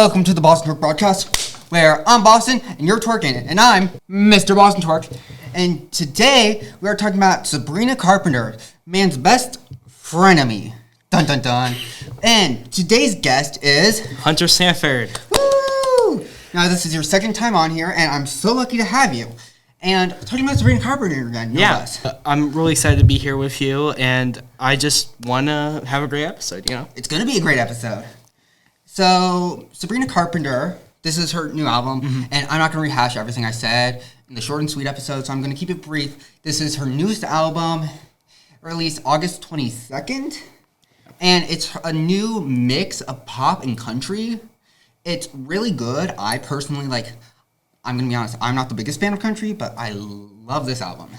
Welcome to the BosanTwerk Broadcast, where I'm Boston and you're twerking it, and I'm Mr. BosanTwerk. And today we are talking about Sabrina Carpenter, man's best frenemy. Dun dun dun. And today's guest is Hunter Sanford. Woo! Now this is your second time on here, and I'm so lucky to have you. And talking about Sabrina Carpenter again, I'm really excited to be here with you, and I just want to have a great episode, It's going to be a great episode. So, Sabrina Carpenter, this is her new album, and I'm not going to rehash everything I said in the short and sweet episode, so I'm going to keep it brief. This is her newest album, released August 22nd, and it's a new mix of pop and country. It's really good. I personally, I'm going to be honest, I'm not the biggest fan of country, but I love this album.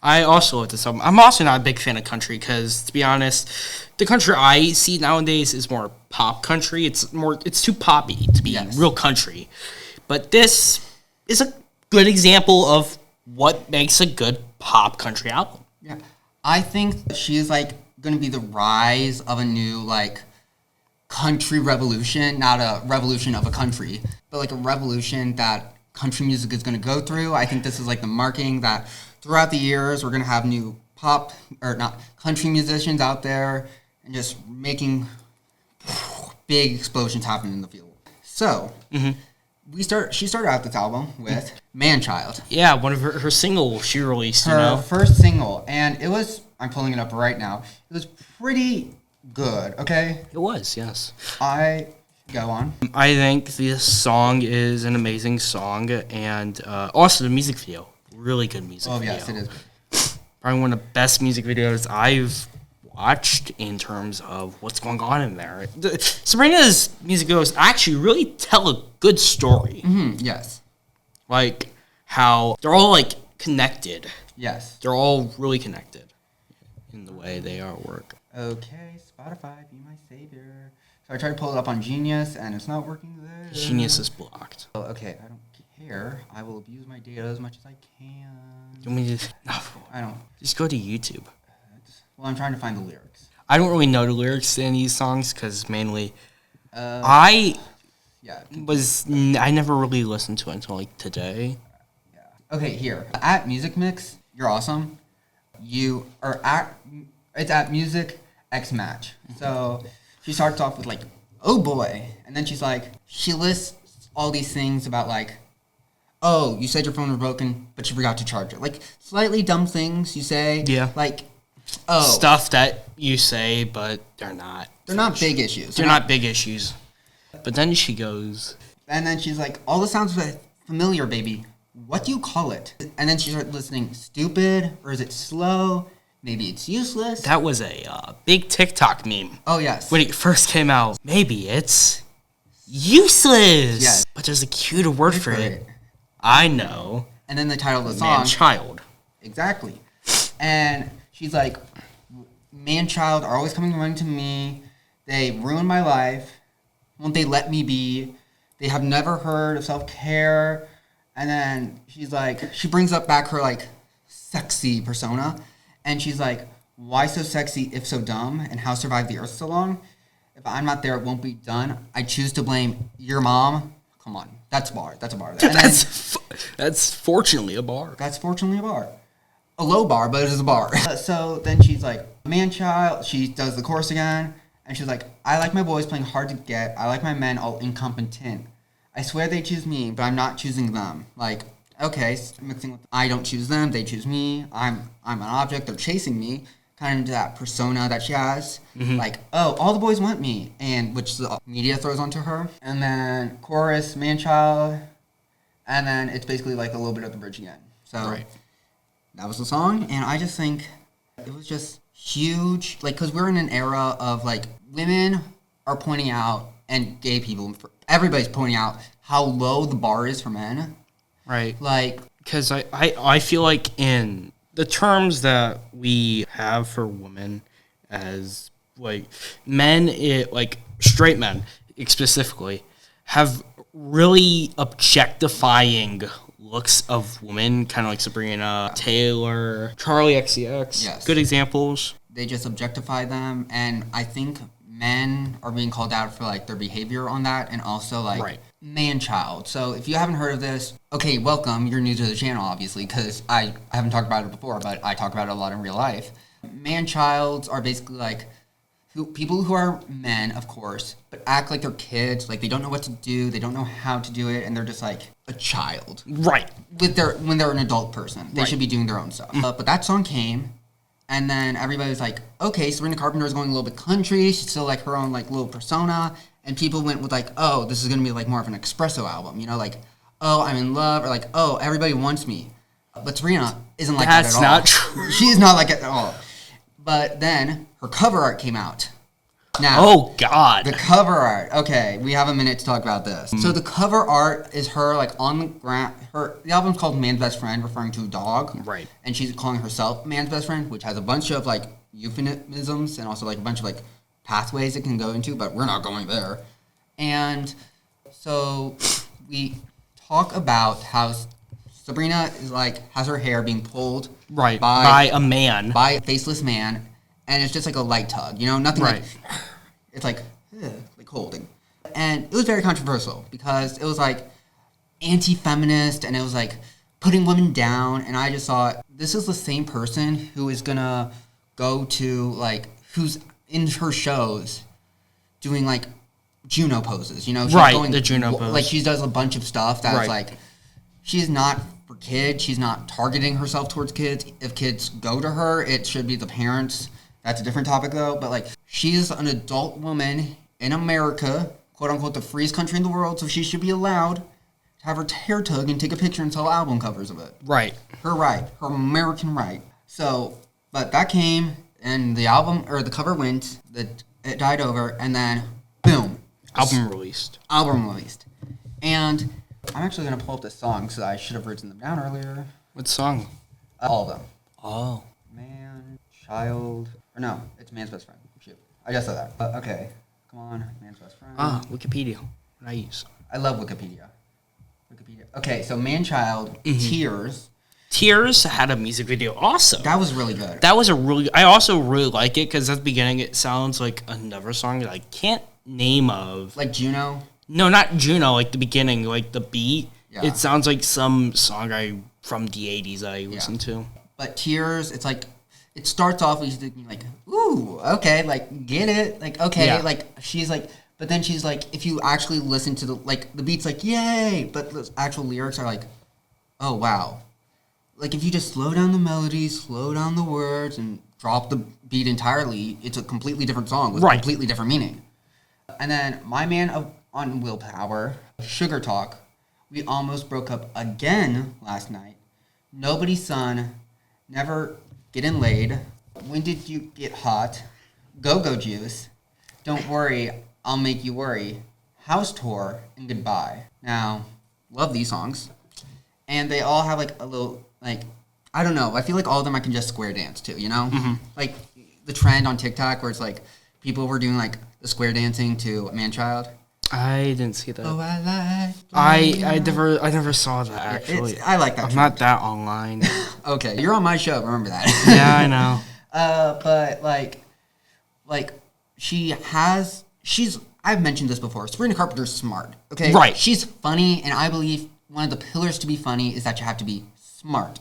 I also love this album. I'm also not a big fan of country because, to be honest, the country I see nowadays is more pop country. It's too poppy to be real country. But this is a good example of what makes a good pop country album. Yeah. I think she is, going to be the rise of a new, country revolution. Not a revolution of a country, but, a revolution that country music is going to go through. I think this is, the marking that throughout the years we're going to have new country musicians out there and just making big explosions happen in the field. So, she started out this album with Man-Child. Yeah, one of her singles she released, Her first single, and it was, I'm pulling it up right now, it was pretty good, okay? It was, yes. Go on. I think this song is an amazing song, and also the music video, really good music video. Oh, yes, it is. Probably one of the best music videos I've watched in terms of what's going on in there. Sabrina's music videos actually really tell a good story. Yes. How they're all, connected. Yes. They're all really connected in the way they are work. Okay, Spotify, be my savior. So I tried to pull it up on Genius, and it's not working there. Genius is blocked. Oh, okay, I don't care. I will abuse my data as much as I can. You want me to? No, I don't. Just go to YouTube. Well, I'm trying to find the lyrics. I don't really know the lyrics in these songs because mainly I never really listened to it until today. Yeah. Okay, here at Music Mix, you're awesome. It's at Music X Match. So she starts off with oh boy, and then she lists all these things about oh, you said your phone was broken, but you forgot to charge it. Slightly dumb things you say. Yeah. Oh. Stuff that you say, but they're not. They're not big issues. They're not big issues. But then she goes. And then she's all this sounds familiar, baby. What do you call it? And then she starts listening, stupid, or is it slow? Maybe it's useless. That was a big TikTok meme. Oh, yes. When it first came out. Maybe it's useless. Yes. But there's a cuter word for it. I know. And then the title of the song. Man-Child. Exactly. And she's Man-Child are always coming running to me. They ruin my life. Won't they let me be? They have never heard of self-care. And then she's she brings up back her sexy persona. And she's why so sexy if so dumb? And how survive the earth so long? If I'm not there, it won't be done. I choose to blame your mom. Come on. That's a bar. That's a bar. That's fortunately a bar. That's fortunately a bar. A low bar, but it is a bar. So then she's Man-Child. She does the chorus again. And she's I like my boys playing hard to get. I like my men all incompetent. I swear they choose me, but I'm not choosing them. Okay, mixing with I don't choose them, they choose me. I'm an object, they're chasing me. Kind of into that persona that she has. Oh, all the boys want me, and which the media throws onto her. And then chorus, Man-Child, and then it's basically a little bit of the bridge again. So that was the song, and I just think it was just huge. Because we're in an era of women are pointing out, and gay people, everybody's pointing out how low the bar is for men. Right. Because I feel in the terms that we have for women as, men, straight men, specifically, have really objectifying looks of women, kind of like Sabrina, Taylor, Charlie XCX. Yes. Good examples. They just objectify them, and I think men are being called out for like their behavior on that, and also like man-child. So if you haven't heard of this, okay, welcome. You're new to the channel, obviously, because I haven't talked about it before, but I talk about it a lot in real life. Man-childs are basically like people who are men, of course, but act like they're kids. Like they don't know what to do, they don't know how to do it, and they're just like a child. Right. When they're an adult person, they should be doing their own stuff. But that song came. And then everybody was like, okay, Sabrina Carpenter is going a little bit country. She's still like her own like little persona. And people went with like, oh, this is going to be like more of an espresso album. You know, like, oh, I'm in love. Or like, oh, everybody wants me. But Sabrina isn't like that at all. That's not true. She is not like it at all. But then her cover art came out. Now, oh, God. The cover art. Okay, we have a minute to talk about this. So the cover art is her like on the ground. The album's called Man's Best Friend, referring to a dog. Right. And she's calling herself Man's Best Friend, which has a bunch of like euphemisms and also like a bunch of like pathways it can go into, but we're not going there. And so we talk about how Sabrina is like has her hair being pulled by a man. By a faceless man. And it's just like a light tug, you know, nothing like, it's like holding. And it was very controversial because it was like anti-feminist and it was like putting women down. And I just thought, this is the same person who is gonna go to like, who's in her shows doing like Juno poses, you know? She's going, the Juno pose. Like she does a bunch of stuff that's like, she's not for kids. She's not targeting herself towards kids. If kids go to her, it should be the parents. That's a different topic, though. But, like, she's an adult woman in America, quote-unquote, the freest country in the world, so she should be allowed to have her hair tug and take a picture and sell album covers of it. Right. Her right. Her American right. So, but that came, and the album, or the cover went, it died over, and then, boom. Album released. And I'm actually going to pull up this song, because I should have written them down earlier. What song? All of them. Oh. Man, child... Or no, it's Man's Best Friend. Shoot. I just said that. Okay. Come on, Man's Best Friend. Wikipedia. What I use. I love Wikipedia. Okay, so Man-Child, Tears. Tears had a music video also. That was really good. I also really like it because at the beginning it sounds like another song that I can't name of. Like Juno? No, not Juno, like the beginning, like the beat. Yeah. It sounds like some song from the 80s I listened to. But Tears, it's like... It starts off with thinking like, ooh, okay, like, get it, like, okay, like, she's like, but then she's like, if you actually listen to the beat's like, yay, but the actual lyrics are like, oh, wow. Like, if you just slow down the melody, slow down the words, and drop the beat entirely, it's a completely different song with completely different meaning. And then My Man on Willpower, Sugar Talk, we almost broke up again last night. Nobody's Son, Never... Getting Laid, When Did You Get Hot, Go-Go Juice, Don't Worry, I'll Make You Worry, House Tour, and Goodbye. Now, love these songs. And they all have like a little, like, I don't know, I feel like all of them I can just square dance to, you know? Mm-hmm. Like the trend on TikTok where it's like people were doing like the square dancing to Man-Child. I didn't see that. Oh, I like. I never saw that actually. I like that. I'm not that online. Okay, you're on my show. Remember that? Yeah, I know. But like I've mentioned this before. Sabrina Carpenter's smart. Okay, right. She's funny, and I believe one of the pillars to be funny is that you have to be smart.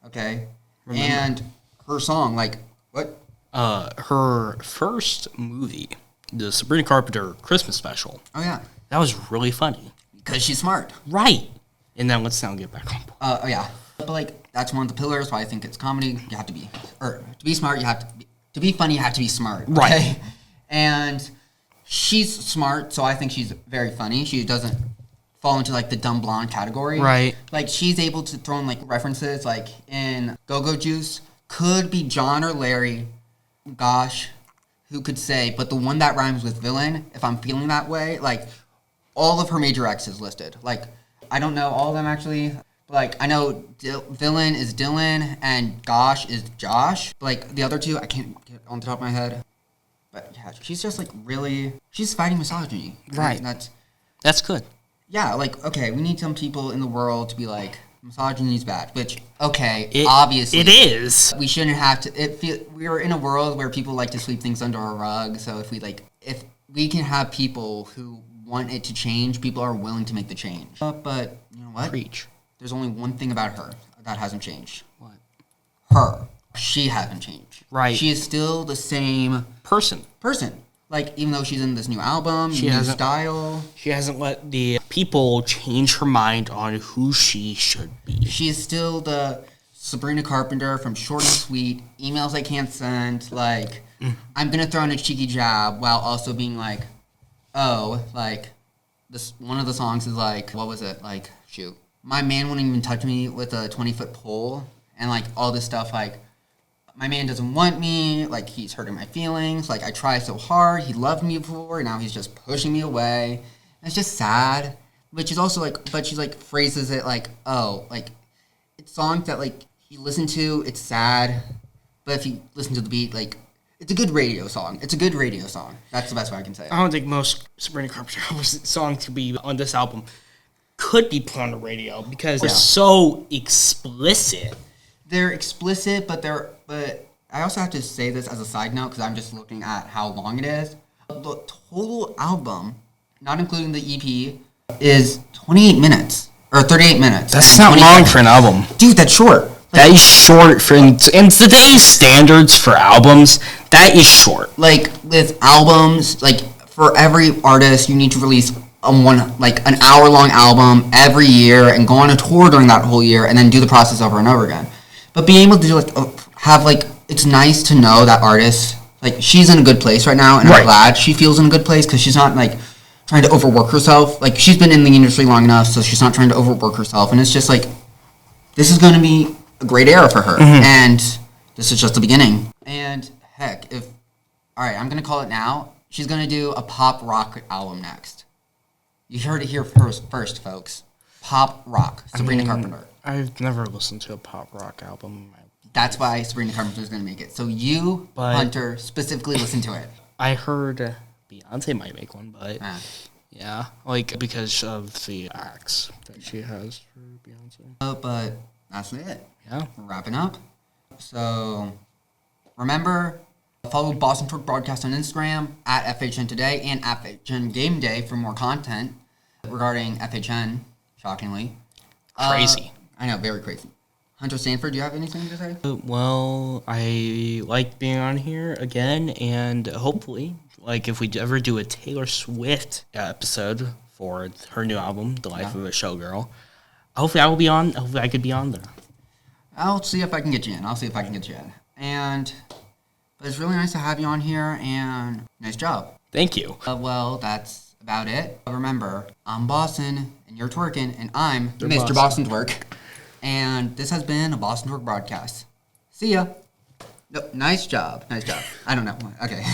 Okay, and her song, like what? Her first movie, the Sabrina Carpenter Christmas special. Oh, yeah. That was really funny. Because she's smart. Right. And then let's now get back on board. Oh, yeah. But, like, that's one of the pillars why I think it's comedy. You have to be, or to be smart, you have to be funny, you have to be smart. Okay? Right. And she's smart, so I think she's very funny. She doesn't fall into, like, the dumb blonde category. Right. Like, she's able to throw in, like, references, like, in Go-Go Juice, could be John or Larry, gosh, who could say, but the one that rhymes with villain, if I'm feeling that way, like, all of her major exes listed. Like, I don't know all of them, actually. But, like, I know villain is Dylan, and gosh is Josh. But, like, the other two, I can't get on the top of my head. But, yeah, she's just, like, really, she's fighting misogyny. Right. And that's good. Yeah, like, okay, we need some people in the world to be like, misogyny is bad. Which, okay, obviously. It is. We shouldn't have to, we're in a world where people like to sweep things under a rug, so if we can have people who want it to change, people are willing to make the change. But, you know what? Preach. There's only one thing about her that hasn't changed. What? Her. She hasn't changed. Right. She is still the same person. Like, even though she's in this new album, new style. She hasn't let the people change her mind on who she should be. She is still the Sabrina Carpenter from Short and Sweet, emails I can't send, like, I'm going to throw in a cheeky jab while also being like, oh, like, this one of the songs is like, what was it? Like, shoot. My man wouldn't even touch me with a 20-foot pole, and, like, all this stuff, like, my man doesn't want me, like, he's hurting my feelings, like, I try so hard, he loved me before, and now he's just pushing me away. And it's just sad, but she's also, like, phrases it, like, oh, like, it's songs that, like, you listen to, it's sad, but if you listen to the beat, like, it's a good radio song. It's a good radio song. That's the best way I can say it. I don't think most Sabrina Carpenter songs to be on this album could be put on the radio because they're so explicit. They're explicit, but I also have to say this as a side note because I'm just looking at how long it is. The total album, not including the EP, is 28 minutes or 38 minutes. That's not long for an album. Dude, that's short. That is short for in today's standards for albums. That is short. Like with albums, like for every artist, you need to release an hour-long album every year and go on a tour during that whole year, and then do the process over and over again. But being able to do it's nice to know that artist, like, she's in a good place right now, and I'm glad she feels in a good place because she's not like trying to overwork herself. Like, she's been in the industry long enough, so she's not trying to overwork herself, and it's just like, this is going to be a great era for her, and this is just the beginning. And heck, alright, I'm going to call it now, she's going to do a pop rock album next. You heard it here first, folks. Pop rock, Sabrina Carpenter. I've never listened to a pop rock album. That's why Sabrina Carpenter is going to make it. So you, Hunter, specifically listen to it. I heard Beyonce might make one, but yeah, like because of the acts that she has for Beyonce. But that's it. Yeah. We're wrapping up. So remember, follow BosanTwerk Broadcast on Instagram, at FHNtoday, and FHN Game Day for more content regarding FHN, shockingly. Crazy. I know, very crazy. Hunter Sanford, do you have anything to say? Well, I like being on here again, and hopefully, like, if we ever do a Taylor Swift episode for her new album, The Life of a Showgirl, hopefully I will be on. Hopefully I could be on there. I'll see if I can get you in. But it's really nice to have you on here, and nice job. Thank you. Well, that's about it. Remember, I'm Bosan, and you're twerking, and I'm You're Mr. BosanTwerk. And this has been a BosanTwerk broadcast. See ya. No, nice job. I don't know. Okay.